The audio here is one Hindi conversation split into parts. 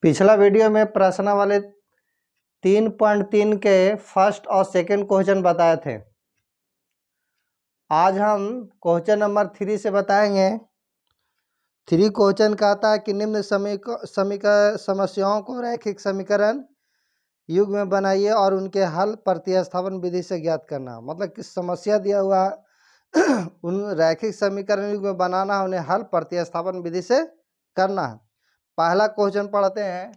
पिछला वीडियो में प्रश्न वाले 3.3 के फर्स्ट और सेकंड क्वेश्चन बताए थे। आज हम क्वेश्चन नंबर 3 से बताएंगे। 3 क्वेश्चन कहता है कि निम्न समस्याओं को रैखिक समीकरण युग में बनाइए और उनके हल प्रतिस्थापन विधि से ज्ञात करना। मतलब कि समस्या दिया हुआ उन रैखिक समीकरण युग में बनाना है, उन्हें हल प्रतिस्थापन विधि से करना है। पहला क्वेश्चन पढ़ते हैं।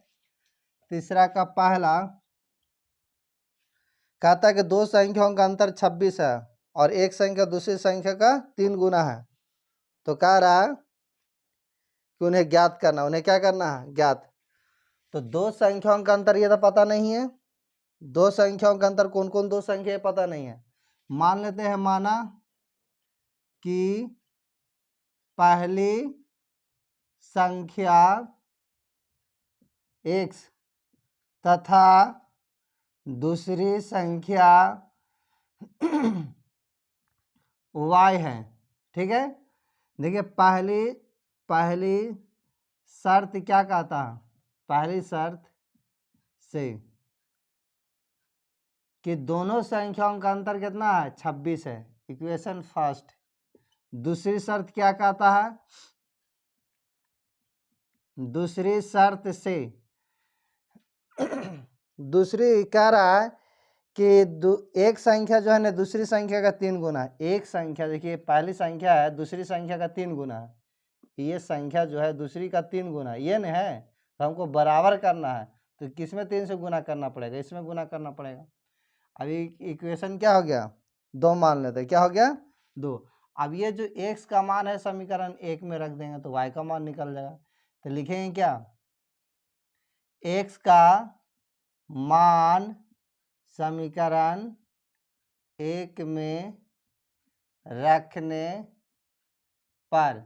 तीसरा का पहला कहता है कि दो संख्याओं का अंतर 26 है और एक संख्या दूसरी संख्या का 3 गुना है। तो कह रहा है कि उन्हें ज्ञात करना। उन्हें क्या करना है? ज्ञात। तो दो संख्याओं का अंतर ये तो पता नहीं है। दो संख्याओं का अंतर कौन कौन दो संख्या पता नहीं है। मान लेते हैं, माना कि पहली संख्या x तथा दूसरी संख्या y है। ठीक है, देखिए पहली शर्त क्या कहता है? पहली शर्त से कि दोनों संख्याओं का अंतर कितना है? 26 है। Equation first. दूसरी शर्त क्या कहता है? दूसरी शर्त से दूसरी कह रहा है कि एक संख्या जो है ना दूसरी संख्या का 3 गुना है। एक संख्या, देखिए पहली संख्या है दूसरी संख्या का 3 गुना है। ये संख्या जो है दूसरी का 3 गुना ये नहीं है। तो हमको बराबर करना है, तो किसमें 3 से गुना करना पड़ेगा? इसमें गुना करना पड़ेगा। अभी इक्वेशन क्या हो गया? 2 मान लेते हैं। क्या हो गया? 2। अब ये जो x का मान है समीकरण 1 में रख देंगे तो y का मान निकल जाएगा। तो लिखेंगे क्या? x का मान समीकरण 1 में रखने पर,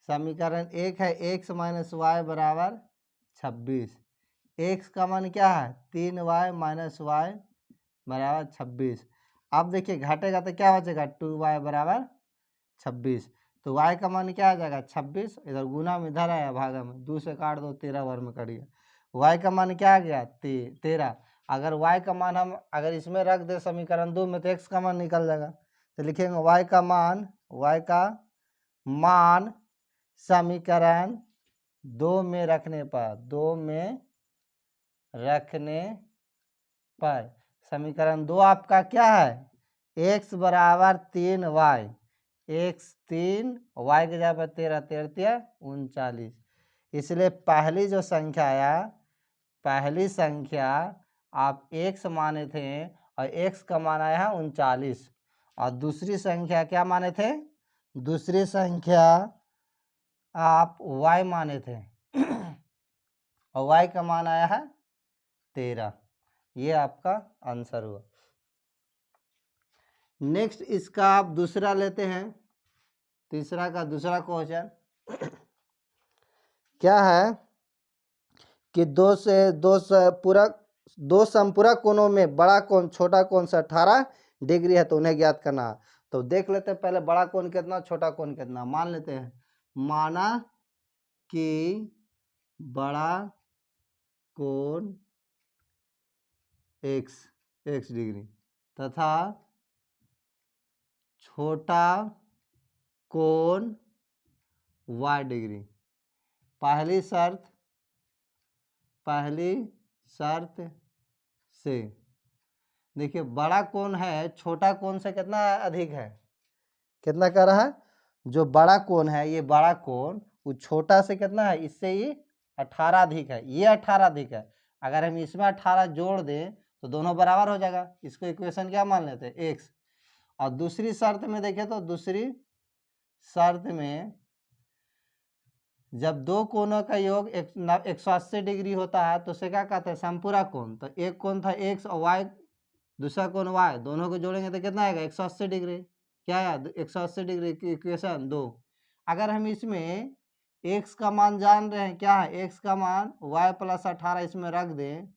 समीकरण 1 है x माइनस वाई बराबर 26। x का मान क्या है? 3y माइनस वाई बराबर 26। अब देखिए घटेगा तो क्या बचेगा? 2y बराबर 26। तो y का मान क्या आ जाएगा? 26। इधर गुना में इधर आया, भागा में 2 से काट दो, 13 वर्ग में करिए। y का मान क्या आ गया? 13। अगर y का मान हम अगर इसमें रख दे समीकरण 2 में तो x का मान निकल जाएगा। तो लिखेंगे y का मान समीकरण 2 में रखने पर समीकरण 2 आपका क्या है? x बराबर 3y, x 3, y के जगह पर 13, 13 39। इसलिए पहली जो संख्या आया, पहली संख्या आप x माने थे और x का मान आया है 39। और दूसरी संख्या क्या माने थे? दूसरी संख्या आप y माने थे और y का मान आया है 13। ये आपका आंसर हुआ। नेक्स्ट इसका आप दूसरा लेते हैं। तीसरा का दूसरा क्वेश्चन क्या है कि दो संपूरक कोणों में बड़ा कोण छोटा कोण से 18 डिग्री है, तो उन्हें ज्ञात करना। तो देख लेते हैं पहले बड़ा कोण कितना, छोटा कोण कितना। मान लेते हैं, माना कि बड़ा कोण x डिग्री तथा छोटा कोण y डिग्री। पहली शर्त से देखिए बड़ा कोण है छोटा कोण से कितना अधिक है? कितना कर रहा है? जो बड़ा कोण है, ये बड़ा कोण वो छोटा से कितना है? इससे ये 18 अधिक है, ये 18 अधिक है। अगर हम इसमें 18 जोड़ दें तो दोनों बराबर हो जाएगा। इसको इक्वेशन क्या मान लेते हैं? x। और दूसरी शर्त में देखें तो दूसरी शर्त में जब दो कोणों का योग 180 डिग्री होता है तो उसे क्या कहते हैं? संपूरक कोण। तो एक कोण था x और y, दूसरा कोण y, दोनों को जोड़ेंगे तो कितना आएगा? 180 डिग्री। क्या है? 180 डिग्री की इक्वेशन 2। अगर हम इसमें x का मान जान रहे हैं, क्या है? x का मान y प्लस 18 इसमें रख दें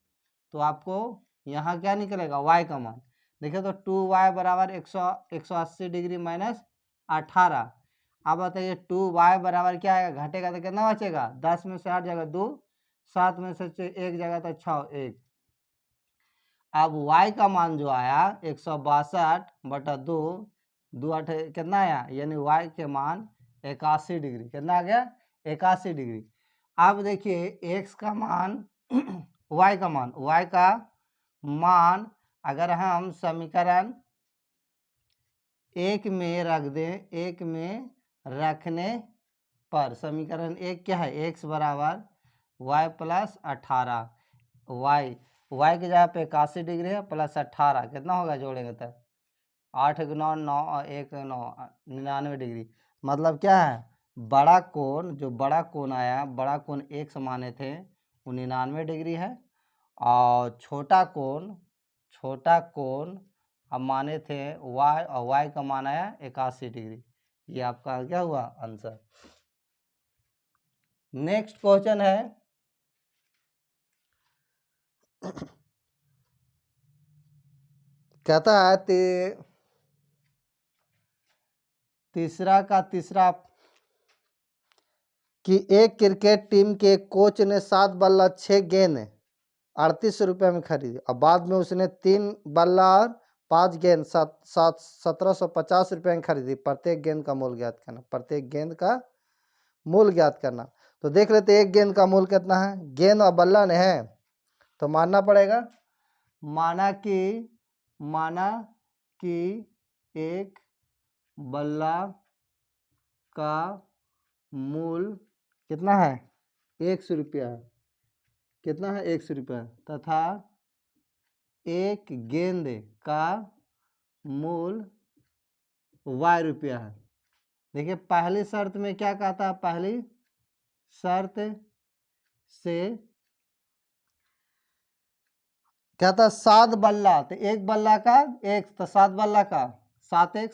तो आपको यहाँ क्या निकलेगा? y का मान। देखिए तो 2y बराबर 180 डिग्री माइनस 18। अब बताइए 2y बराबर क्या आएगा? घटेगा तो कितना बचेगा? 10 में से 8 जाएगा 2, 7 में से एक जगह था 6 1। अब y का मान जो आया 162/2, 2 8 कितना आया, यानी y के मान 81 डिग्री। कितना आ गया? 81 डिग्री। अब देखिए x का मान y का मान अगर हम समीकरण 1 में रख दें, 1 में रखने पर समीकरण 1 क्या है, x बराबर y + 18, y की जगह पे 81 डिग्री है प्लस 18 कितना होगा जोड़ेंगे तो 8 × 9 9 1 9 99 डिग्री। मतलब क्या है, बड़ा कोण, जो बड़ा कोण आया, बड़ा कोण x माने थे वो 99 डिग्री है, और छोटा कोण हम माने थे y, और y का मान आया 81 डिग्री। ये आपका क्या हुआ आंसर। नेक्स्ट क्वेश्चन है कहता है तीसरा कि एक क्रिकेट टीम के कोच ने 7 बल्ला 6 गेंद 38 रुपये में खरीदी, और बाद में उसने 3 बल्ला और 5 गेंद 1750 रुपये में खरीदी। प्रत्येक गेंद का मूल्य ज्ञात करना। तो देख लेते एक गेंद का मूल्य कितना है। गेंद और बल्ला ने है तो मानना पड़ेगा, माना कि एक बल्ला का मूल्य कितना है, 100 रुपया है। कितना है, 100 रुपया, तथा एक गेंद का मूल्य y रुपया है। देखिए पहली शर्त में क्या कहता है, पहली शर्त से क्या था, 7 बल्ला, तो एक बल्ला का एक, तो 7 बल्ला का 7x,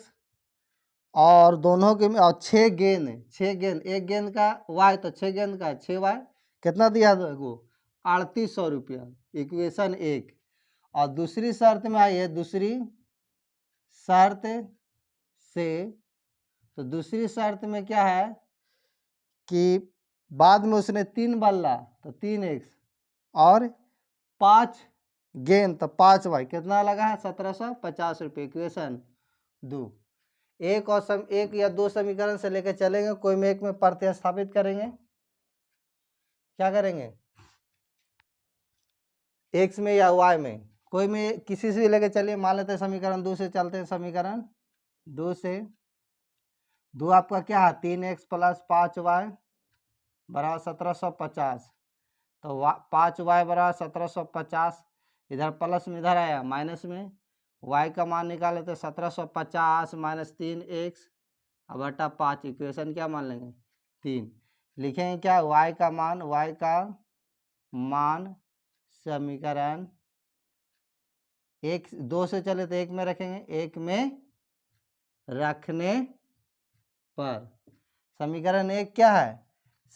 और दोनों के में, और 6 गेंद, एक गेंद का y, तो 6 गेंद का 6y, कितना दिया वो 3800 रुपया। इक्वेशन 1। और दूसरी शर्त में आई है, दूसरी शर्त से, तो दूसरी शर्त में क्या है कि बाद में उसने 3 बल्ला, तो 3x, और 5 गेंद, तो 5y, कितना लगा है 1750 रुपये। इक्वेशन 2। एक या दो समीकरण से लेकर चलेंगे, कोई में एक में प्रतिस्थापित करेंगे। क्या करेंगे, x में या y में, कोई में किसी से भी लेकर चलिए। मान लेते हैं समीकरण 2 से चलते हैं। समीकरण 2 से, 2 आपका क्या है, 3x + 5y बराबर 1750, तो 5y बराबर 1750, इधर प्लस में इधर आया माइनस में, y का मान निकाले तो 1750 - 3x बटा 5, इक्वेशन क्या मान लेंगे 3। लिखेंगे क्या, y का मान समीकरण 1 2 से चले तो 1 में रखेंगे, 1 में रखने पर समीकरण 1 क्या है,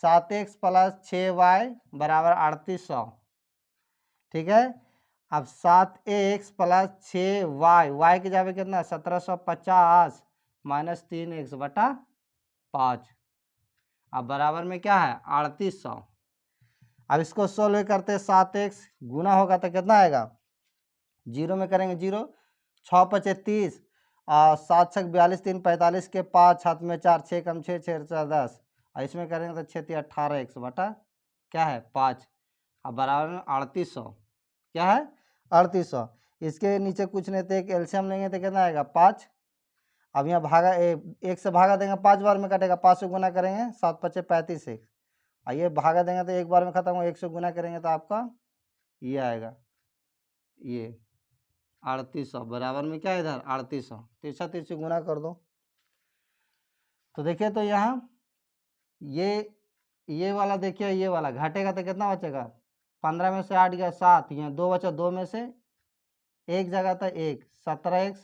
7x + 6y बराबर 3800। ठीक है, अब 7x + 6y, y की जगह कितना 1750 - 3x बटा 5, अब बराबर में क्या है 3800। अब इसको सोल्व करते 7x गुना होगा तो कितना आएगा, 0 में करेंगे 0, 6 × 5 = 30, और 7 × 6 = 42, 3 × 45 के 5, हाथ में 4, 6 कम 6 6 4 10, और इसमें करेंगे तो 6 × 18x बटा क्या है 5, अब बराबर में 3800। क्या है 3800। इसके नीचे कुछ नहीं थे, एक एलसीएम लेंगे तो कितना आएगा 5। अब यहाँ भागा 1 से भागा देंगे 5 बार में कटेगा, 5 से गुना करेंगे 7 × 5 = 35 x, और ये भागा देंगे तो एक बार में खत्म हो, 1 से गुना करेंगे तो आपका ये आएगा, ये 3800 बराबर में क्या, इधर 3800, तिरछा तिरछी गुना कर दो। तो देखिए तो यहाँ ये वाला देखिए, ये वाला घटेगा तो कितना बचेगा, 15 में से 8 गया 7, यहाँ 2 बचा, 2 में से एक जगह था 1, 17x,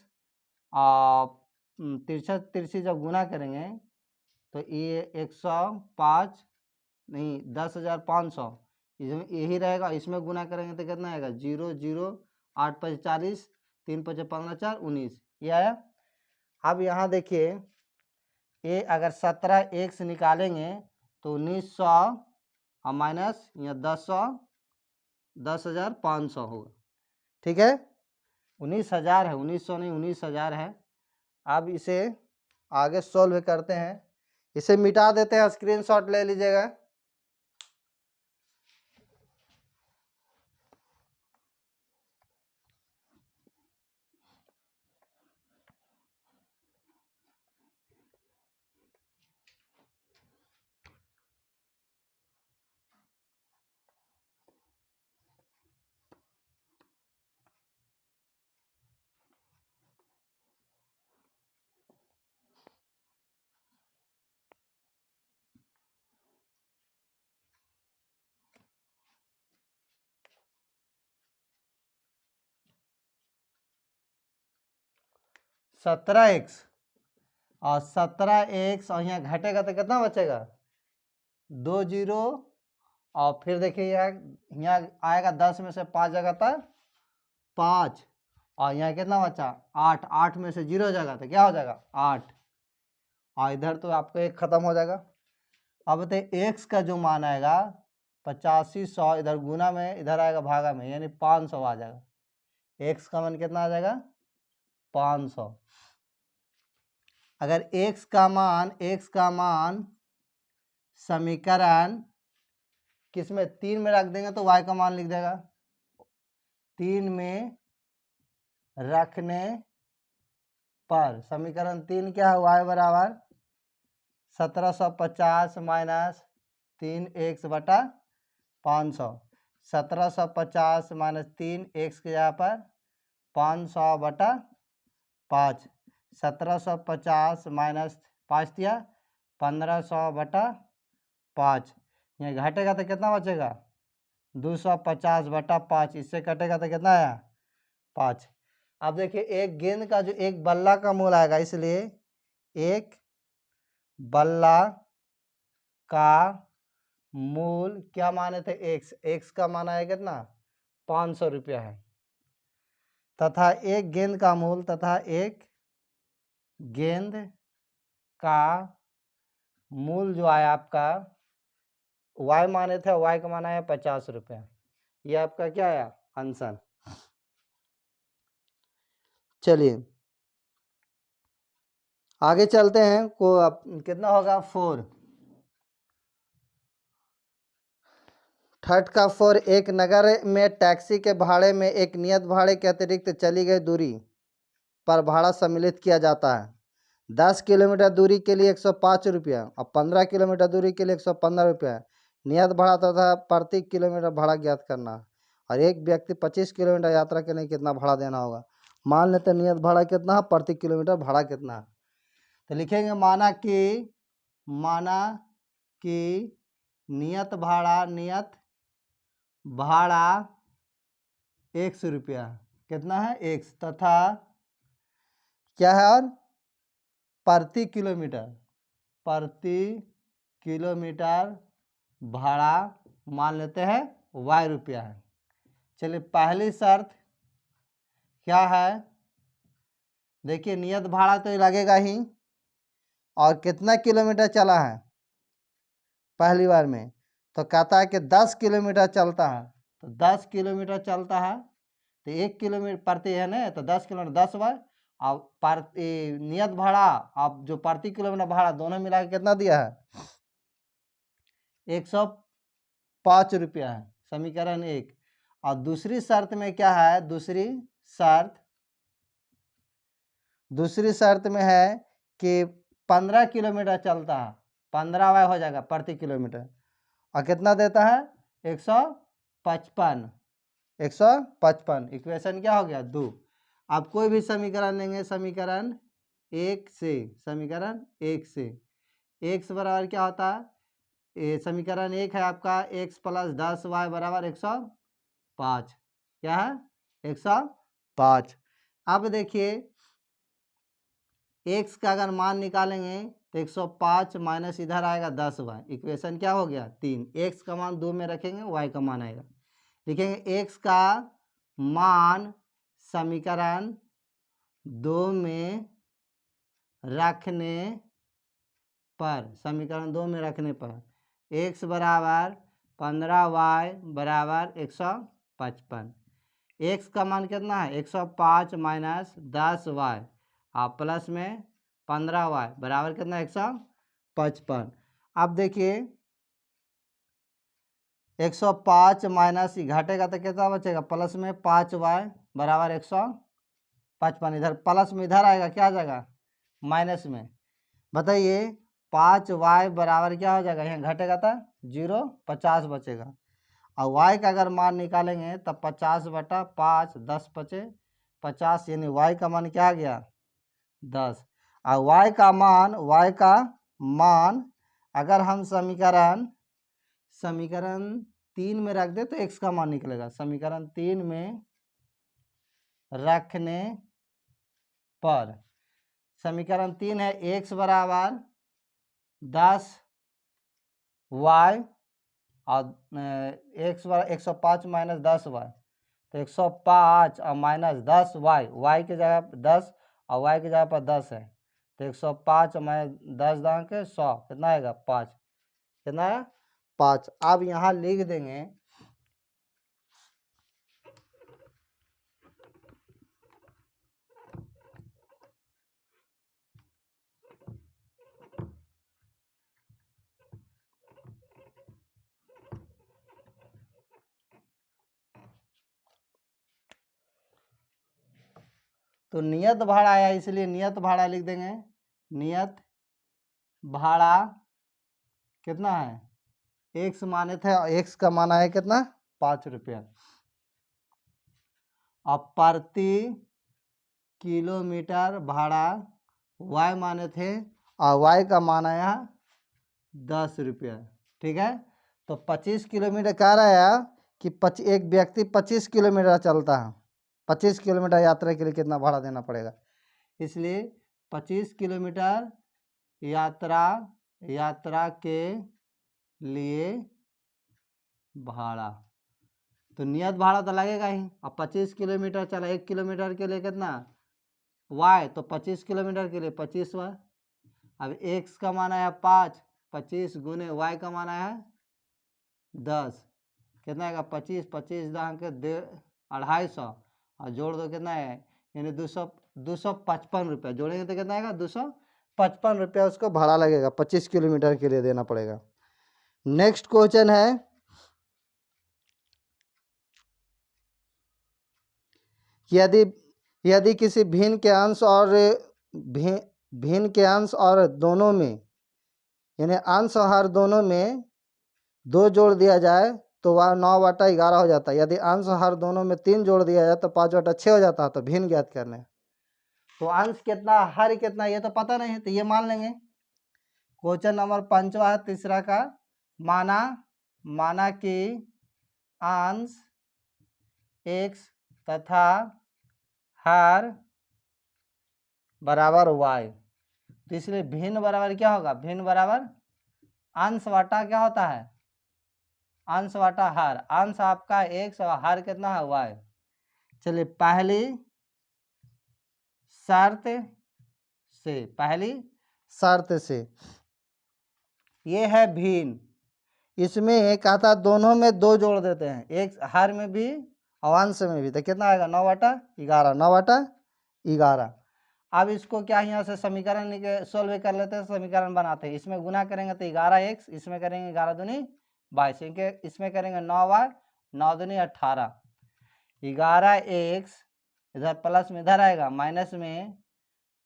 और तिरछा तिरछी जब गुना करेंगे तो ये 105 नहीं 10,500, इसमें यही रहेगा, इसमें गुना करेंगे तो कितना आएगा 0 0 8 × 5 = 40, 3 × 5 = 15 4 19, ये आया। अब यहाँ देखिए ये अगर 17x निकालेंगे तो 1900 और माइनस यहाँ 10,500 होगा। ठीक है, 19,000 है, 1900 नहीं 19,000 है। अब इसे आगे सॉल्व करते हैं, इसे मिटा देते हैं, स्क्रीनशॉट ले लीजिएगा। सत्रह एक्स और 17x और यहाँ घटेगा तो कितना बचेगा, 2 जीरो। और फिर देखिए यहाँ आएगा 10 में से 5 जगह तक 5, और यहाँ कितना बचा 8, 8 में से 0 जगह तो क्या हो जाएगा 8, और इधर तो आपको एक खत्म हो जाएगा। अब बताइए x का जो मान आएगा 85, 100 इधर गुना में, इधर आएगा भागा में, यानी 500 आ जाएगा। x का मान कितना आ जाएगा 500। अगर x का मान समीकरण किसमें 3 में रख देंगे तो y का मान लिख देगा 3 में रखने पर। समीकरण 3 क्या है, y बराबर 1750 माइनस 3x बटा 500। 1750 माइनस 3x के जगह पर 500 बटा 5। 1750 माइनस 5 दिया 1500 बटा 5। यहाँ घटेगा तो कितना बचेगा 250 बटा 5, इससे कटेगा तो कितना आया 5। अब देखिए एक गेंद का जो एक बल्ला का मूल आएगा, इसलिए एक बल्ला का मूल क्या माने थे x का मान आएगा कितना 500 रुपया है, तथा एक गेंद का मूल, तथा एक गेंद का मूल जो आया आपका y माने थे, y का मान आया 50 रुपया। ये आपका क्या आया आंसर। चलिए आगे चलते हैं, को अब कितना होगा 4। थर्ड का 4, एक नगर में टैक्सी के भाड़े में एक नियत भाड़े के अतिरिक्त चली गई दूरी पर भाड़ा सम्मिलित किया जाता है। 10 किलोमीटर दूरी के लिए 105 रुपया और 15 किलोमीटर दूरी के लिए 115 रुपया नियत भाड़ा तथा प्रति किलोमीटर भाड़ा ज्ञात करना। और एक व्यक्ति 25 किलोमीटर यात्रा के लिए कितना भाड़ा देना होगा। मान लेते नियत भाड़ा कितना है, प्रति किलोमीटर भाड़ा कितना है। तो लिखेंगे माना कि नियत भाड़ा 100 रुपया, कितना है 100, तथा क्या है और प्रति किलोमीटर भाड़ा मान लेते हैं y रुपया है। चलिए पहली शर्त क्या है, देखिए नियत भाड़ा तो लगेगा ही, और कितना किलोमीटर चला है पहली बार में, तो कहता है कि 10 किलोमीटर चलता है। तो 10 किलोमीटर चलता है तो 1 किलोमीटर प्रति है ना, तो 10 किलोमीटर 10 बार, और नियत भाड़ा आप जो प्रति किलोमीटर भाड़ा दोनों मिला के कितना दिया है 105 रुपया है, समीकरण 1। और दूसरी शर्त में क्या है, दूसरी शर्त में है कि 15 किलोमीटर चलता है, 15 वाई हो जाएगा प्रति किलोमीटर, और कितना देता है 155। इक्वेशन क्या हो गया 2। आप कोई भी समीकरण लेंगे, समीकरण 1 से x बराबर क्या होता है, समीकरण 1 है आपका x प्लस 10y बराबर 105, क्या है 105। अब देखिए x का अगर मान निकालेंगे तो 105 माइनस इधर आएगा 10y, इक्वेशन क्या हो गया 3। x का मान 2 में रखेंगे, y का मान आएगा, लिखेंगे x का मान समीकरण 2 में रखने पर, x बराबर 15y बराबर 155। x का मान कितना है 105 माइनस 10y और प्लस में 15y बराबर कितना 155। अब देखिए 105 माइनस घटेगा तो कितना बचेगा प्लस में 5y बराबर 155। इधर प्लस में इधर आएगा क्या आ जाएगा माइनस में। बताइए 5y बराबर क्या हो जाएगा, यहाँ घटेगा तो 0 50 बचेगा। और y का अगर मान निकालेंगे तब 50/5 10 बचे 50, यानी y का मान क्या आ गया 10। और y का मान अगर हम समीकरण 3 में रख दे तो x का मान निकलेगा। समीकरण 3 में रखने पर समीकरण 3 है x बराबर 10 y और x बराबर 105 माइनस 10y, तो 105 और माइनस 10y, y की जगह 10 और y की जगह पर 10 है, तो 105 माइनस 10 दांग के 100 कितना आएगा 5, कितना है 5। अब यहाँ लिख देंगे तो नियत भाड़ा आया इसलिए नियत भाड़ा लिख देंगे। नियत भाड़ा कितना है x माने थे और x का मान आया कितना 5 रुपया। अब प्रति किलोमीटर भाड़ा y माने थे और y का मान आया 10 रुपया। ठीक है, तो 25 किलोमीटर कह रहा है कि एक व्यक्ति 25 किलोमीटर चलता है, 25 किलोमीटर यात्रा के लिए कितना भाड़ा देना पड़ेगा, इसलिए 25 किलोमीटर यात्रा के लिए भाड़ा, तो नियत भाड़ा तो लगेगा ही। अब 25 किलोमीटर चला, 1 किलोमीटर के लिए कितना y, तो 25 किलोमीटर के लिए 25y। अब x का मान आया 5, 25 गुने y का मान आया 10, कितना आएगा 25, 25 दांग के 250 और जोड़ दो कितना है यानी 255 रुपया जोड़ेंगे तो कितना आएगा 255 रुपया उसको भाड़ा लगेगा, 25 किलोमीटर के लिए देना पड़ेगा। नेक्स्ट क्वेश्चन है यदि किसी भिन्न के अंश और दोनों में यानी अंश और हर दोनों में 2 जोड़ दिया जाए तो वह 9/11 हो जाता है। यदि अंश और हर दोनों में 3 जोड़ दिया जाए तो 5/6 हो जाता है। तो भिन्न ज्ञात करने, तो अंश कितना हर कितना ये तो पता नहीं है, तो ये मान लेंगे। क्वेश्चन नंबर 5 है तीसरा का, माना कि अंश x तथा हर बराबर y, तो इसलिए भिन्न बराबर क्या होगा, भिन्न बराबर अंश वाटा क्या होता है अंश वाटा हर। अंश आपका x और हर कितना है y। चलिए पहली शर्त से ये है भिन्न, इसमें कहता दोनों में 2 जोड़ देते हैं, एक हर में भी और अंश में भी, तो कितना आएगा 9/11, 9/11। अब इसको क्या यहाँ से समीकरण सोल्व कर लेते हैं, समीकरण बनाते हैं। इसमें गुना करेंगे तो 11x, इसमें करेंगे 11 दूनी 22, इसमें करेंगे 9y, 9 दूनी 18, 11x इधर प्लस में इधर आएगा माइनस में,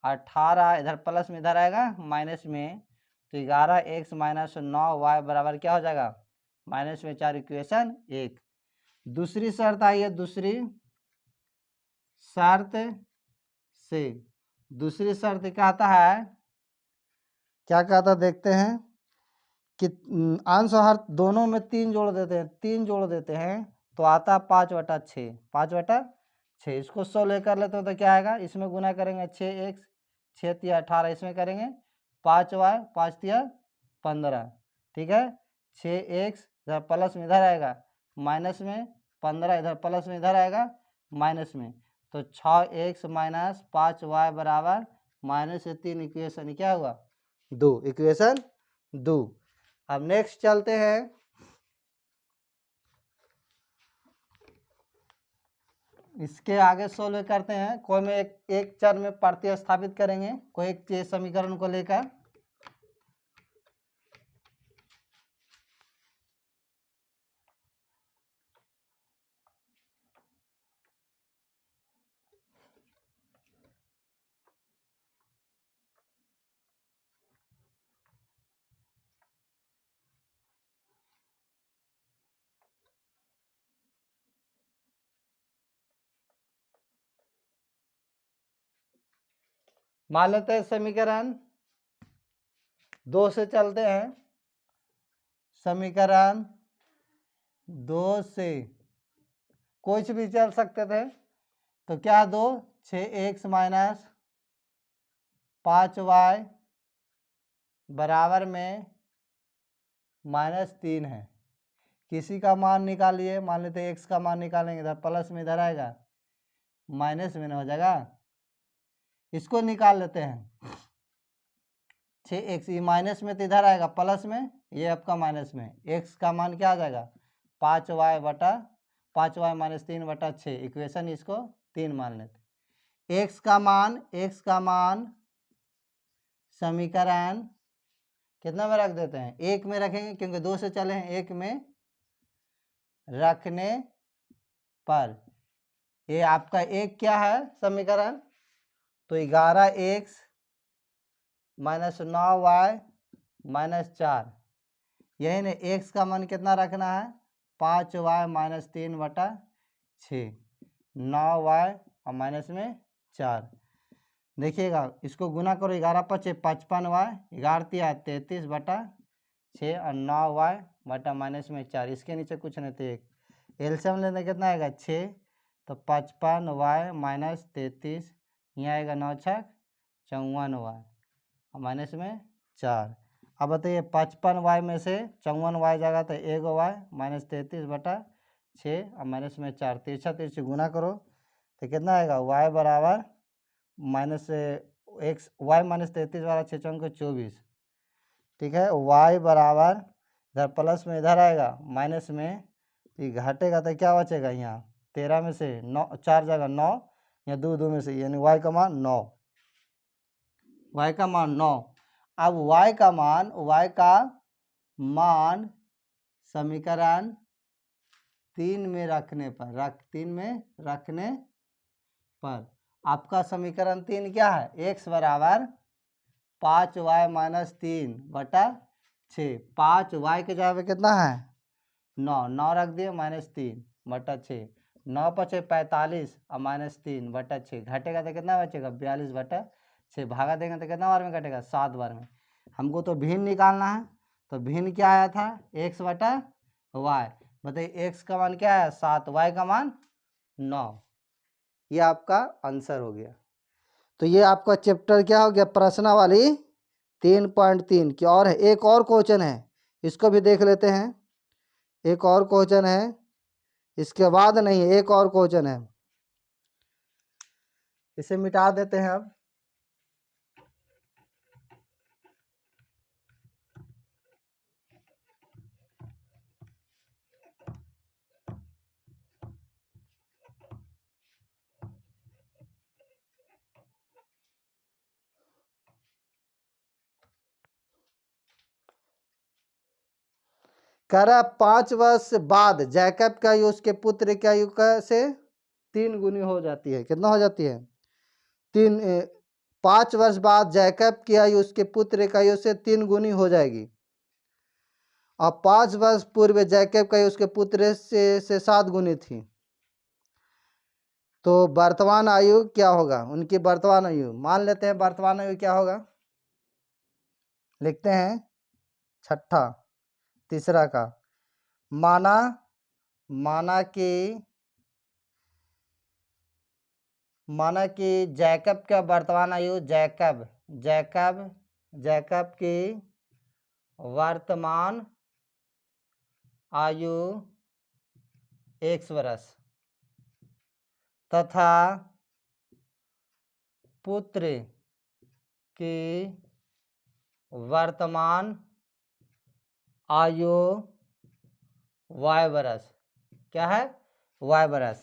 18 इधर प्लस में इधर आएगा माइनस में, तो 11x माइनस 9y बराबर क्या हो जाएगा माइनस में 4, इक्वेशन 1। दूसरी शर्त आई है, दूसरी शर्त कहता है, क्या कहता देखते हैं कि अंश और हर दोनों में 3 जोड़ देते हैं, तो आता 5/6, 5/6। इसको 100 लेकर लेते हो तो क्या आएगा, इसमें गुना करेंगे 6x, 6 तिया 18, इसमें करेंगे 5y, 5 तिया 15, ठीक है। 6x इधर प्लस में इधर आएगा माइनस में, 15 इधर प्लस में इधर आएगा माइनस में, तो 6x माइनस 5y बराबर -3, इक्वेशन क्या हुआ 2, इक्वेशन 2। अब नेक्स्ट चलते हैं इसके आगे सोल्व करते हैं। कोई में एक चर में प्रतिस्थापित करेंगे कोई एक समीकरण को लेकर। मान लेते हैं समीकरण 2 से चलते हैं। समीकरण 2 से कुछ भी चल सकते थे, तो क्या 2 6x माइनस 5y बराबर में -3 है। किसी का मान निकालिए। मान लेते हैं x का मान निकालेंगे, इधर प्लस में इधर आएगा माइनस में ना हो जाएगा। इसको निकाल लेते हैं। 6x ये माइनस में तो इधर आएगा प्लस में, ये आपका माइनस में। x का मान क्या आ जाएगा 5y बटा 5y माइनस 3 बटा 6। इक्वेशन इसको 3 मान लेते। x का मान समीकरण कितना में रख देते हैं 1 में रखेंगे, क्योंकि 2 से चले हैं। 1 में रखने पर ये आपका एक क्या है समीकरण, तो 11x माइनस 9y माइनस 4। यही ने x का मान कितना रखना है 5y माइनस 3 बटा 6, 9y और माइनस में 4। देखिएगा इसको गुना करो। 11 5 55y, 11 33 बटा 6 और 9y बटा माइनस में 4। इसके नीचे कुछ नहीं तो 1। एलसीएम लेने कितना आएगा 6, तो 55y माइनस 33, यहाँ आएगा 9 छक 54y और माइनस में 4। अब बताइए 55y में से 54y जाएगा तो 1y माइनस 33 बटा 6 और माइनस में 4। तिरछा तिरछी गुना करो तो कितना आएगा y बराबर माइनस x, y माइनस 33 वाला 6 चौके 24। ठीक है, y बराबर इधर प्लस में इधर आएगा माइनस में, ये घटेगा तो क्या बचेगा यहाँ 13 में से 9 4 जगह 9, या 2 2 में से, यानी y का मान 9। y का मान 9। अब y का मान समीकरण 3 में रखने पर आपका समीकरण 3 क्या है x बराबर 5y माइनस 3 बटा 6। 5y के जगह पे कितना है 9, 9 रख दिए माइनस 3 बटा 6, 9 5 45 और माइनस 3 बटा 6। घटेगा तो कितना बचेगा 42 बटा 6। भागा देंगे तो कितना बार में घटेगा 7 बार में। हमको तो भिन्न निकालना है, तो भिन्न क्या आया था x बटा y। बताइए x का मान क्या है 7, y का मान 9। ये आपका आंसर हो गया। तो ये आपका चैप्टर क्या हो गया प्रश्नावली 3.3 की। और है एक और क्वेश्चन है, इसको भी देख लेते हैं। एक और क्वेश्चन है, इसके बाद नहीं, एक और क्वेश्चन है, इसे मिटा देते हैं अब। कह रहा 5 वर्ष बाद जैकब का आयु उसके पुत्र की आयु से 3 गुनी हो जाती है। कितना हो जाती है 3। 5 वर्ष बाद जैकब की आयु उसके पुत्र की आयु से 3 गुनी हो जाएगी, और 5 वर्ष पूर्व जैकब का आयु उसके पुत्र से 7 गुनी थी। तो वर्तमान आयु क्या होगा उनकी वर्तमान आयु। मान लेते हैं वर्तमान आयु क्या होगा, लिखते हैं छठा तीसरा का। माना कि जैकब का वर्तमान आयु जैकब की वर्तमान आयु 1 वर्ष तथा पुत्र की वर्तमान आयु y वर्ष। क्या है y वर्ष।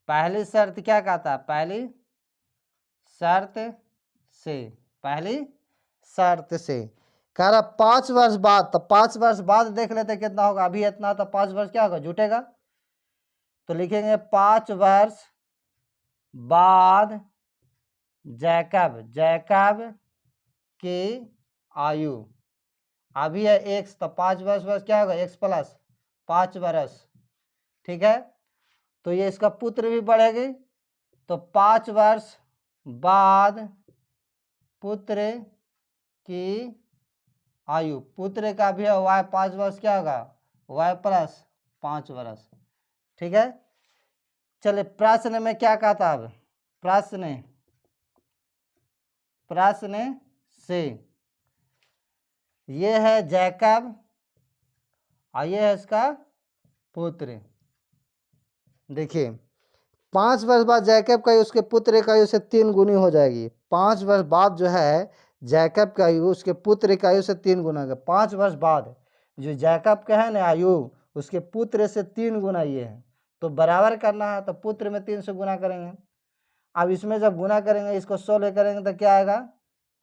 पहली शर्त क्या कहता है, पहली शर्त से, पहली शर्त से कह रहा 5 वर्ष बाद, तो 5 वर्ष बाद देख लेते कितना होगा, अभी इतना, तो 5 वर्ष क्या होगा, जुटेगा। तो लिखेंगे 5 वर्ष बाद जैकब, जैकब की आयु अभी है x, तो 5 वर्ष वर्ष क्या होगा, x प्लस 5 वर्ष, ठीक है। तो ये इसका पुत्र भी बढ़ेगी, तो 5 वर्ष बाद पुत्र की आयु, पुत्र का भी है y 5 वर्ष क्या होगा, y प्लस 5 वर्ष, ठीक है। चलिए प्रश्न में क्या कहता है, अब प्रश्न से ये है जैकब और ये है इसका पुत्र। देखिए 5 वर्ष बाद जैकब का आयु उसके पुत्र का आयु से 3 गुनी हो जाएगी। 5 वर्ष बाद जो है जैकब का आयु उसके पुत्र का आयु से 3 गुना होगा। 5 वर्ष बाद जो जैकब का है ना आयु उसके पुत्र से 3 गुना ये है, तो बराबर करना है, तो पुत्र में 3 से गुना करेंगे। अब इसमें जब गुना करेंगे इसको 16 करेंगे तो क्या आएगा,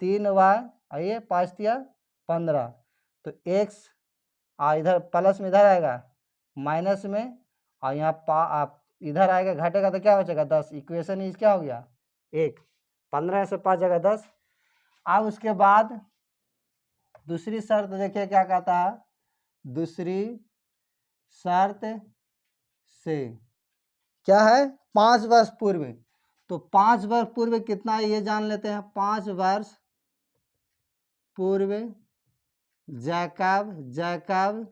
3y, आइए 5 दिया 15, तो x इधर प्लस में इधर आएगा माइनस में, और यहाँ इधर आएगा घटेगा तो क्या हो जाएगा 10। इक्वेशन इज क्या हो गया 1, 15 से 5 जगह 10। अब उसके बाद दूसरी शर्त देखिए क्या कहता है, दूसरी शर्त से क्या है 5 वर्ष पूर्व, तो 5 वर्ष पूर्व कितना है ये जान लेते हैं। 5 वर्ष पूर्व जैकब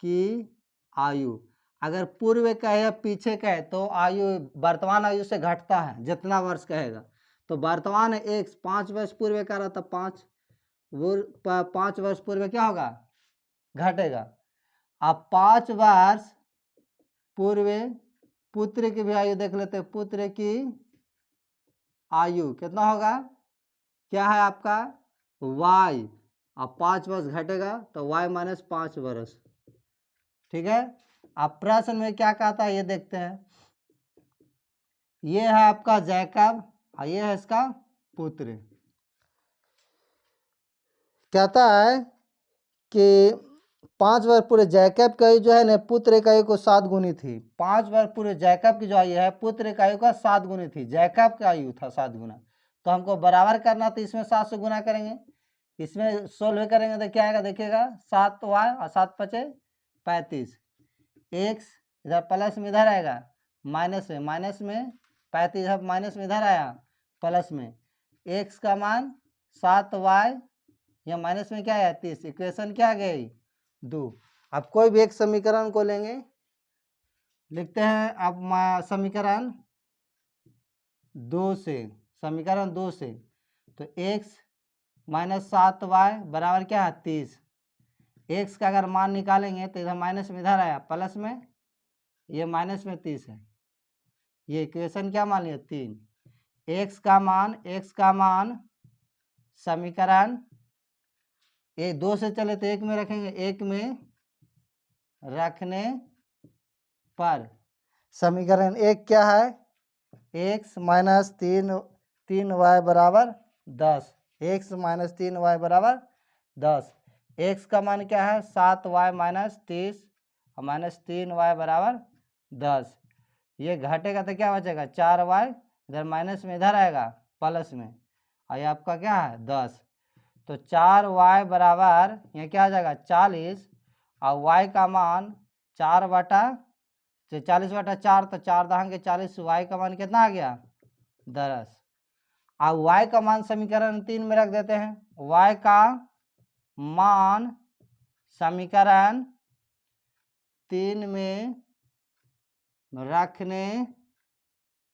की आयु, अगर पूर्व का है पीछे का है तो आयु वर्तमान आयु से घटता है जितना वर्ष कहेगा, तो वर्तमान x 5 वर्ष पूर्व का रहा था 5, वो 5 वर्ष पूर्व क्या होगा घटेगा। अब 5 वर्ष पूर्व पुत्र की भी आयु देख लेते हैं, पुत्र की आयु कितना होगा, क्या है आपका y, अब 5 वर्ष घटेगा तो y माइनस 5 वर्ष, ठीक है। अब प्रश्न में क्या कहता है ये देखते हैं, ये है आपका जैकब और ये है इसका पुत्र। कहता है कि 5 वर्ष पूरे जैकब का आयु जो है ना पुत्र का आयु को 7 गुनी थी। 5 वर्ष पूरे जैकब की जो आयु है पुत्र का आयु का 7 गुनी थी, जैकब का आयु था 7 गुना, तो हमको बराबर करना, तो इसमें 7 से गुना करेंगे, इसमें सोल्व करेंगे तो क्या आएगा देखिएगा 7y और 7 पचे 35, x इधर प्लस में इधर आएगा माइनस में 35 इधर माइनस में इधर आया प्लस में, x का मान 7y या माइनस में क्या है 30, इक्वेशन क्या आ गई 2। अब कोई भी एक समीकरण को लेंगे, लिखते हैं अब समीकरण 2 से, समीकरण 2 से, तो x माइनस 7y बराबर क्या है 30, x का अगर मान निकालेंगे तो इधर माइनस में इधर आया प्लस में, ये माइनस में 30 है, ये इक्वेशन क्या मान लिया 3। x का मान समीकरण 2 से चले तो 1 में रखेंगे, 1 में रखने पर समीकरण 1 क्या है, x माइनस 3y बराबर 10, x माइनस 3y बराबर 10, x का मान क्या है 7y माइनस 30 और माइनस 3y बराबर 10, ये घटेगा तो क्या बचेगा 4y, इधर माइनस में इधर आएगा प्लस में, और ये आपका क्या है 10, तो 4y बराबर यहाँ क्या आ जाएगा 40, और y का मान 4 बटा 40/4, तो 4 दहांगे 40, y का मान कितना आ गया 10। अब y का मान समीकरण 3 में रख देते हैं, y का मान समीकरण 3 में रखने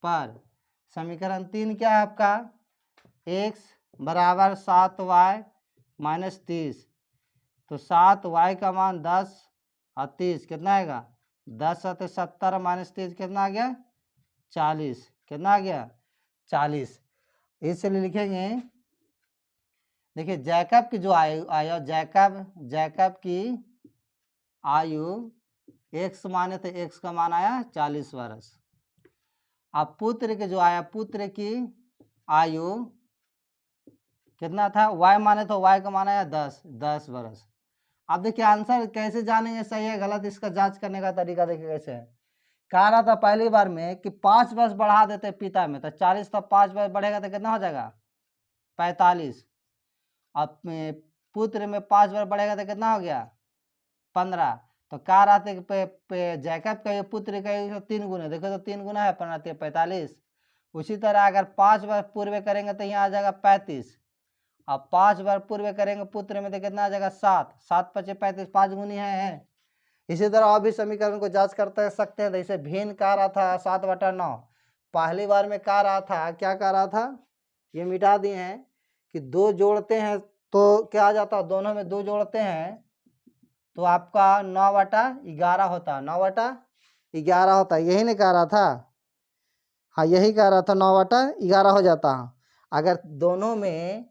पर समीकरण 3 क्या है आपका, x बराबर 7y माइनस 30, तो 7y का मान 10 और 30 कितना आएगा 10 और 70 माइनस 30 कितना आ गया 40, कितना आ गया 40। इसलिए लिखेंगे, देखिए जैकब की जो आयु जैकब की आयु x माने तो x का मान आया 40 वर्ष, अब पुत्र के जो आया, पुत्र की आयु कितना था, y माने तो y का माना है 10 वर्ष। अब देखिए आंसर कैसे जानेंगे सही है गलत, इसका जांच करने का तरीका देखिए कैसे है। कह रहा था पहली बार में कि 5 वर्ष बढ़ा देते पिता में, तो 40 तो 5 वर्ष बढ़ेगा तो कितना हो जाएगा 45। अब पुत्र में 5 वर्ष बढ़ेगा तो कितना हो गया 15। तो कह रहा था कि जैकब का ये पुत्र का 3 गुना, देखो तो 3 गुना है 45। उसी तरह अगर 5 वर्ष पूर्व करेंगे तो यहाँ आ जाएगा 35। अब 5 बार पूर्व करेंगे पुत्र में तो कितना आ जाएगा 7, 7 पचे 35, 5 गुनी है। इसी तरह और भी समीकरण को जांच करते सकते हैं। जैसे भिन्न कह रहा था 7/9, पहली बार में कह रहा था, क्या कह रहा था, ये मिटा दिए हैं कि 2 जोड़ते हैं तो क्या आ जाता, दोनों में 2 जोड़ते हैं तो आपका 9/11 होता है, 9/11 होता है, यही नहीं कह रहा था, हाँ यही कह रहा था 9/11 हो जाता है। अगर दोनों में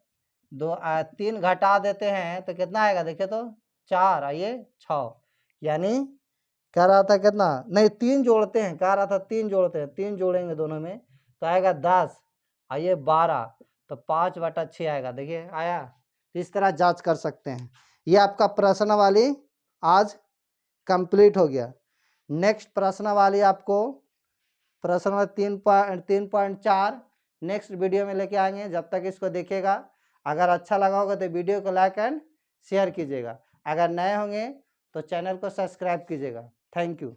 3 घटा देते हैं तो कितना आएगा, देखिए तो 4 आइए 6, यानी कह रहा था कितना, नहीं 3 जोड़ते हैं, कह रहा था 3 जोड़ते हैं, 3 जोड़ेंगे दोनों में तो आएगा 10 आइए 12, तो 5/6 आएगा, देखिए आया। तो इस तरह जांच कर सकते हैं। ये आपका प्रश्नावली आज कंप्लीट हो गया। नेक्स्ट प्रश्नावली आपको प्रश्न 3.4 नेक्स्ट वीडियो में लेके आएंगे। जब तक इसको देखेगा, अगर अच्छा लगा होगा तो वीडियो को लाइक एंड शेयर कीजिएगा। अगर नए होंगे तो चैनल को सब्सक्राइब कीजिएगा। Thank you.